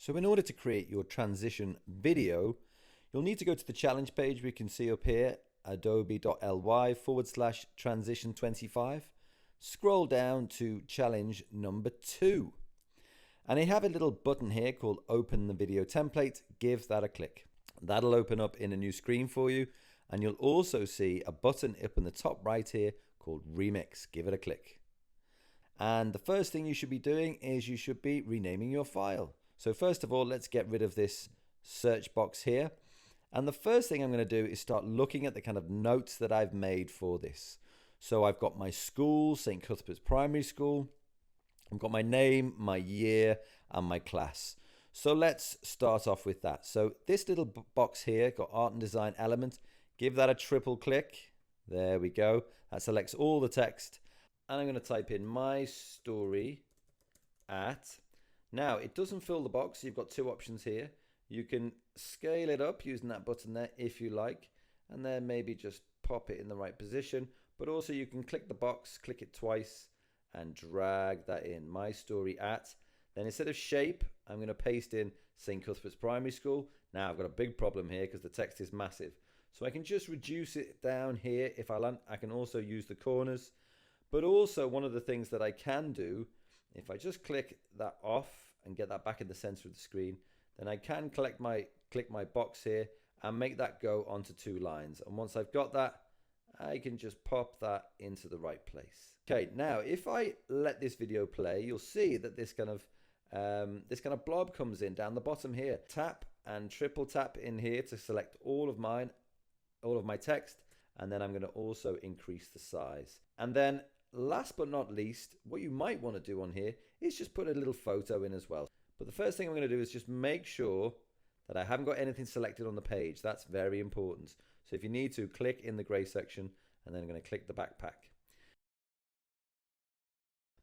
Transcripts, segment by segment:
So in order to create your transition video, you'll need to go to the challenge page we can see up here, adobe.ly/transition25. Scroll down to challenge number 2. And I have a little button here called Open the Video Template. Give that a click. That'll open up in a new screen for you. And you'll also see a button up in the top right here called Remix. Give it a click. And the first thing you should be doing is you should be renaming your file. So first of all, let's get rid of this search box here. And the first thing I'm going to do is start looking at the kind of notes that I've made for this. So I've got my school, St. Cuthbert's Primary School. I've got my name, my year, and my class. So let's start off with that. So this little box here got art and design element. Give that a triple click. There we go. That selects all the text. And I'm going to type in my story at. Now, it doesn't fill the box. You've got two options here. You can scale it up using that button there if you like. And then maybe just pop it in the right position. But also you can click the box, click it twice, and drag that in. My story at. Then instead of shape, I'm going to paste in St. Cuthbert's Primary School. Now I've got a big problem here because the text is massive. So I can just reduce it down here if I want. I can also use the corners. But also one of the things that I can do, if I just click that off and get that back in the center of the screen, then I can click my box here and make that go onto 2 lines. And once I've got that, I can just pop that into the right place. Okay, now if I let this video play, you'll see that this kind of blob comes in down the bottom here. Tap and triple tap in here to select all of my text, and then I'm going to also increase the size. And then last but not least, what you might want to do on here is just put a little photo in as well. But the first thing I'm going to do is just make sure that I haven't got anything selected on the page. That's very important. So if you need to, click in the gray section, and then I'm going to click the backpack.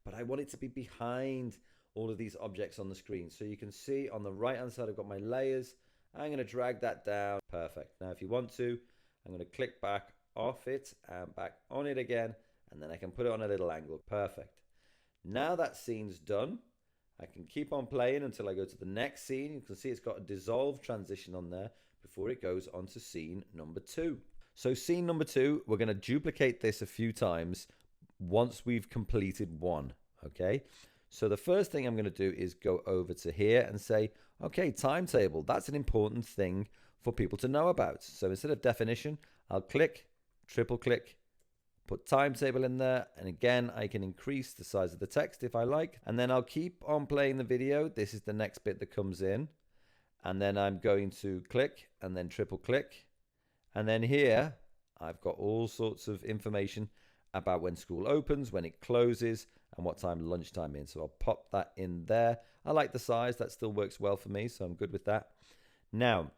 But I want it to be behind all of these objects on the screen. So you can see on the right hand side, I've got my layers. I'm going to drag that down. Perfect. Now if you want to, I'm going to click back off it and back on it again, and then I can put it on a little angle. Perfect. Now that scene's done, I can keep on playing until I go to the next scene. You can see it's got a dissolve transition on there before it goes on to scene number 2. So scene number 2, we're going to duplicate this a few times once we've completed one. Okay. So the first thing I'm going to do is go over to here and say, okay, timetable. That's an important thing for people to know about. So instead of definition, I'll click, triple click, put timetable in there. And again, I can increase the size of the text if I like. And then I'll keep on playing the video. This is the next bit that comes in. And then I'm going to click and then triple click. And then here, I've got all sorts of information about when school opens, when it closes, and what time lunchtime is. So I'll pop that in there. I like the size. That still works well for me, so I'm good with that. Now,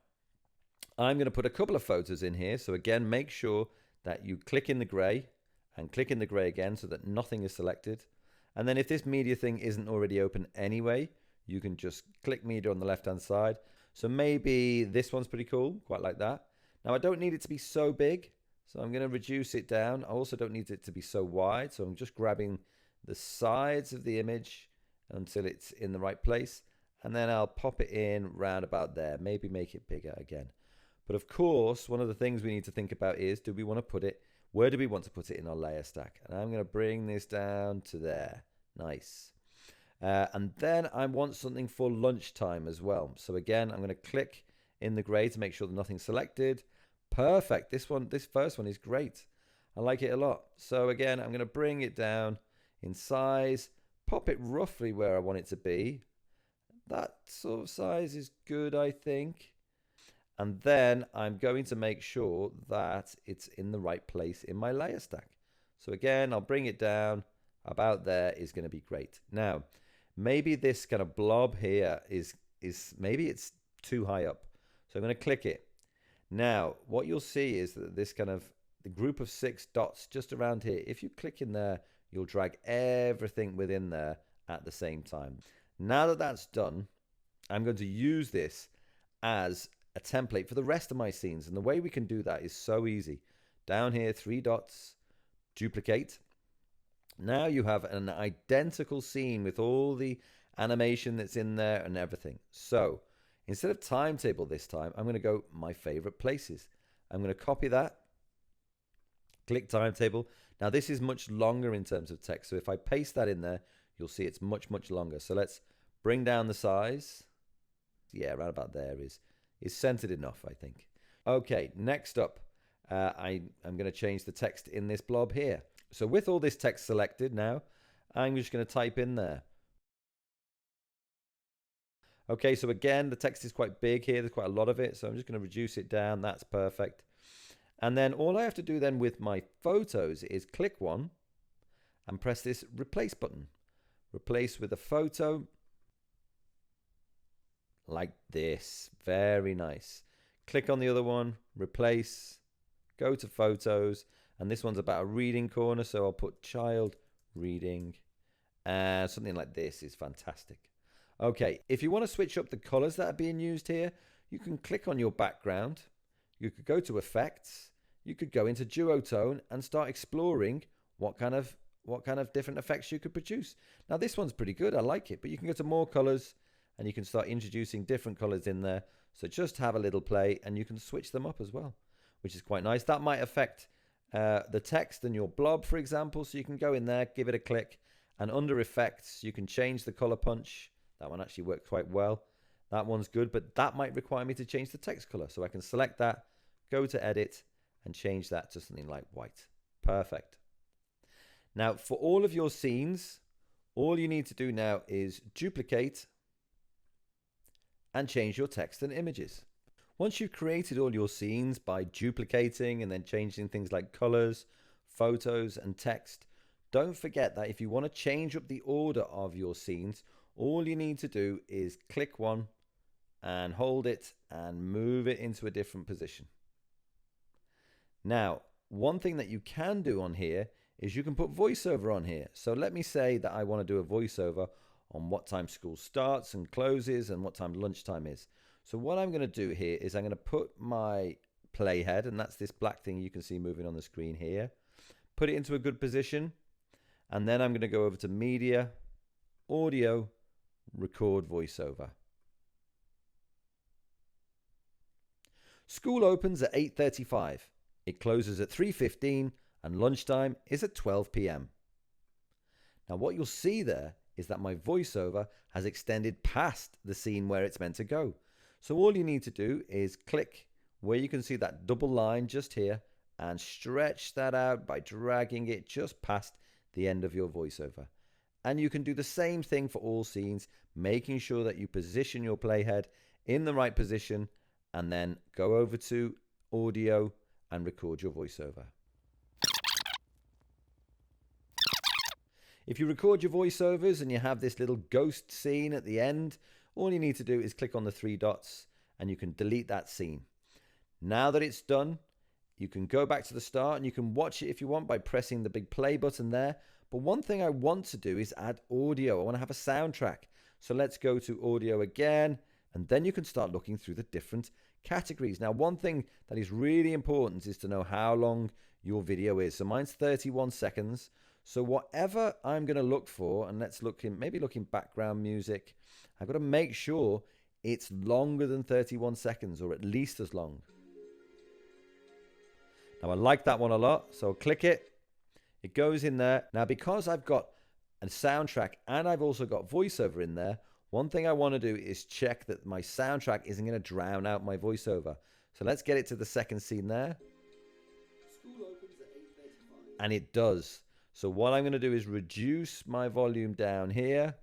I'm going to put a couple of photos in here. So again, make sure that you click in the gray and click in the gray again so that nothing is selected. And then if this media thing isn't already open anyway, you can just click media on the left-hand side. So maybe this one's pretty cool, quite like that. Now I don't need it to be so big, so I'm going to reduce it down. I also don't need it to be so wide, so I'm just grabbing the sides of the image until it's in the right place, and then I'll pop it in round about there, maybe make it bigger again. But of course, one of the things we need to think about is, do we want to put it, where do we want to put it in our layer stack? And I'm going to bring this down to there. Nice. And then I want something for lunchtime as well. So again, I'm going to click in the gray to make sure that nothing's selected. Perfect. This first one is great. I like it a lot. So again, I'm going to bring it down in size, pop it roughly where I want it to be. That sort of size is good, I think. And then I'm going to make sure that it's in the right place in my layer stack. So again, I'll bring it down. About there is going to be great. Now, maybe this kind of blob here is maybe it's too high up. So I'm going to click it. Now, what you'll see is that this kind of the group of 6 dots just around here, if you click in there, you'll drag everything within there at the same time. Now that that's done, I'm going to use this as a template for the rest of my scenes. And the way we can do that is so easy. Down here, 3 dots, duplicate. Now you have an identical scene with all the animation that's in there and everything. So instead of timetable this time, I'm going to go my favorite places. I'm going to copy that, click timetable. Now this is much longer in terms of text. So if I paste that in there, you'll see it's much, much longer. So let's bring down the size. Yeah, right about there is centered enough, I think. Okay, next up, I'm going to change the text in this blob here. So with all this text selected now, I'm just going to type in there. Okay, so again, the text is quite big here. There's quite a lot of it. So I'm just going to reduce it down. That's perfect. And then all I have to do then with my photos is click one and press this replace button. Replace with a photo like this. Very nice. Click on the other one, replace, go to photos, and this one's about a reading corner, so I'll put child reading, and something like this is fantastic. Okay, if you want to switch up the colors that are being used here, you can click on your background, you could go to effects, you could go into duotone and start exploring what kind of different effects you could produce. Now this one's pretty good, I like it, but you can go to more colors and you can start introducing different colors in there. So just have a little play and you can switch them up as well, which is quite nice. That might affect the text and your blob, for example. So you can go in there, give it a click, and under effects, you can change the color punch. That one actually worked quite well. That one's good, but that might require me to change the text color. So I can select that, go to edit, and change that to something like white. Perfect. Now, for all of your scenes, all you need to do now is duplicate and change your text and images. Once you've created all your scenes by duplicating and then changing things like colors, photos, and text, don't forget that if you want to change up the order of your scenes, all you need to do is click one and hold it and move it into a different position. Now, one thing that you can do on here is you can put voiceover on here. So let me say that I want to do a voiceover on what time school starts and closes and what time lunchtime is. So what I'm going to do here is I'm going to put my playhead, and that's this black thing you can see moving on the screen here, put it into a good position, and then I'm going to go over to media, audio, record voiceover. School opens at 8:35. It closes at 3:15 and lunchtime is at 12 p.m. Now what you'll see there is that my voiceover has extended past the scene where it's meant to go. So all you need to do is click where you can see that double line just here and stretch that out by dragging it just past the end of your voiceover. And you can do the same thing for all scenes, making sure that you position your playhead in the right position and then go over to audio and record your voiceover. If you record your voiceovers and you have this little ghost scene at the end, all you need to do is click on the three dots and you can delete that scene. Now that it's done, you can go back to the start and you can watch it if you want by pressing the big play button there. But one thing I want to do is add audio. I want to have a soundtrack. So let's go to audio again, and then you can start looking through the different categories. Now, one thing that is really important is to know how long your video is. So mine's 31 seconds. So whatever I'm going to look for, and let's look in, maybe look in background music, I've got to make sure it's longer than 31 seconds or at least as long. Now I like that one a lot, so I'll click it. It goes in there. Now because I've got a soundtrack and I've also got voiceover in there, one thing I want to do is check that my soundtrack isn't going to drown out my voiceover. So let's get it to the second scene there. School opens at 8:35. And it does. So what I'm going to do is reduce my volume down here.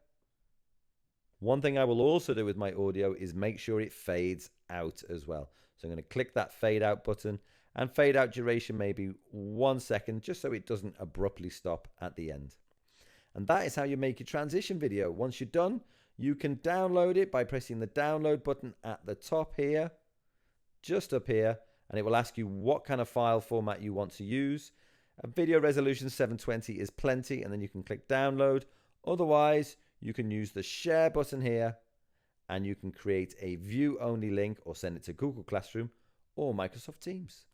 One thing I will also do with my audio is make sure it fades out as well. So I'm going to click that fade out button and fade out duration maybe 1 second, just so it doesn't abruptly stop at the end. And that is how you make your transition video. Once you're done, you can download it by pressing the download button at the top here, just up here, and it will ask you what kind of file format you want to use. A video resolution 720 is plenty, and then you can click download. Otherwise, you can use the share button here, and you can create a view only link or send it to Google Classroom or Microsoft Teams.